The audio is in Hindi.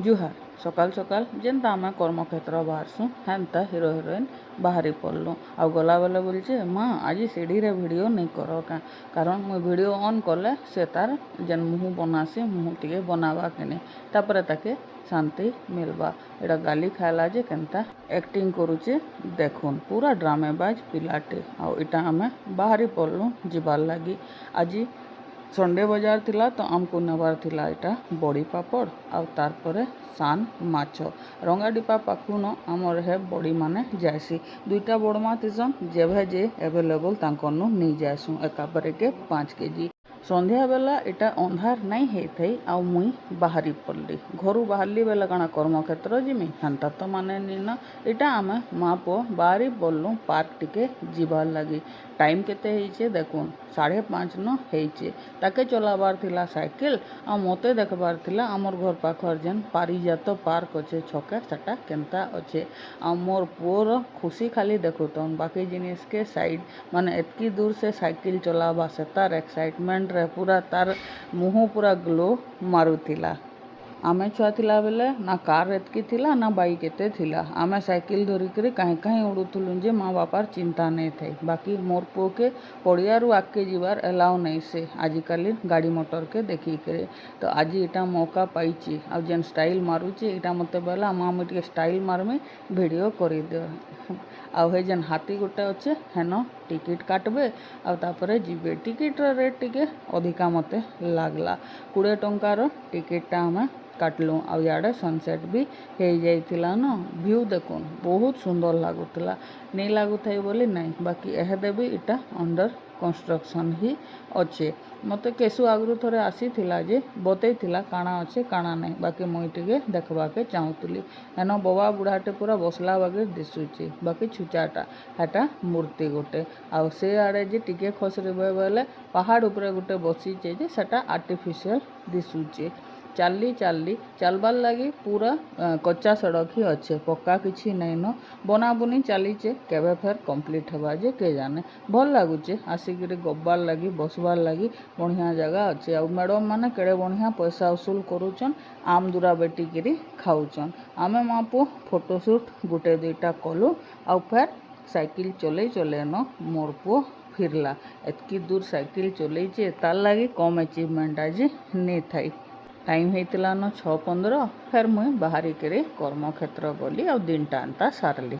जुहार सकाल सकाल जेनता आम कर्मक्षेत्र बाहरसु हेन्ता हिरो हिरोइन बाहरी पड़लु आ गला बेले बोलचे माँ आज सीढ़ी रे वीडियो नहीं कर कारण मुई वीडियो ऑन कले से तार जेन मुँह बनासी मुँह टे बनावा के नहीं तापर ताके शांति मिलवा एटा गाली खाला जे केनता एक्टिंग करुचे देखुन पूरा ड्रामेबाज पिलाटे आटा आम बाहरी पड़लु जीवार लगी आज संडे बाजार थिला तो आमको नबार थिला एटा बड़ी पापड़ आउ तारपरे सान माछ रंगाडीपा पाखुन आमर हे बड़ी माने जायसी दुईटा बड़ माँ थिसन जेभे जे एभेलेबल तांकनु नहीं जायसु एकाबरे के 5 केजी संध्या बेला एटा अंधार नहीं होता आ मुई बाहरी पड़ली घर बाहरली बेला काना कर्मक्षेत्र जिमी हेन्ता तो माने नीना एटा आम माँ पु बाहरी पड़लु पार्क टिके जीवार लगी टाइम केते होइछे देखुन 5:30 न होइछे ताके चलाबार थिला साइकिल आ मते देखबार थिला आमर घर पाखर जेन पारिजात पार्क अच्छे छके सेटा केनता अच्छे आ मोर पुओर खुशी खाली देखुतन बाकी जिनिस के साइड माने एतकी दूर से साइकिल चलाबा से तार एक्साइटमेंट रे पूरा तार मुँह पूरा ग्लो मारुथिला आमे छुआ थिला बेले ना कार एतकी थिला ना बाइक एते थिला आमे साइकिल धरिक कहीं कहीं उड़ुथुलु जे माँ बापार चिंता नहीं थे बाकी मोर पुओ के पड़ियारू आगे जीवार एलाउ नहीं से आजिकल गाड़ी मोटर के देखिक तो आज इटा मौका पाई आ जेन स्टाइल मारुचे इटा मत बेला माँ मुझे स्टाइल मारमी वीडियो कर हे जेन हाथी गोटे अच्छे हेन टिकेट काटबे आउे जीवे टिकेट रेट टिके अधिका मते लागला 20 टंकार टिकेटा आम काटलु आड़े सनसेट भी हो जाइथिला न व्यू देखुन बहुत सुंदर लगुला नहीं लगुथाई बोली नहीं बाकी एहदे भी इटा अंडर कंस्ट्रक्शन ही अच्छे मत केसु आगु थोड़े आसी थिला जे बतई थिला काना अच्छे काना नहीं बाकी मुई टिके देखबा के चाहूली हेन बबा बुढ़ाटे पूरा बसला बागे दिशुचे बाकी छुचाटा हेटा मूर्ति गोटे आउ से आड़े जे टिके खसरे बेले पहाड़ उपरे गोटे बसीचे जे सेटा आर्टिफिशियल दिशुचे चाली चाली चलबार लगी पूरा कच्चा सड़क ही अच्छे पक्का किसी नहीं न बनाबुनी चलीचे केबे फेर कंप्लीट होगा जे के जाने भल लगुचे आसिक गब्बार लगी बसबार लगी बढ़िया जगह अच्छे आ मैडम माने केड़े बढ़िया पैसा वसूल करुचन आम दूरा बेटिकी खाऊचन आमे माँ पु फोटोशूट गुटे दुईटा कलु आ फेर साइकिल चले चले न मोर पुओ फिरला एतकी दूर साइकिल चलैचे तार लगी कम अचिवमेंट आज नहीं थाई टाइम होता न 6:15 फेर मुई बाहरी कर्मक्षेत्र गली आ 3टा अंता सारली।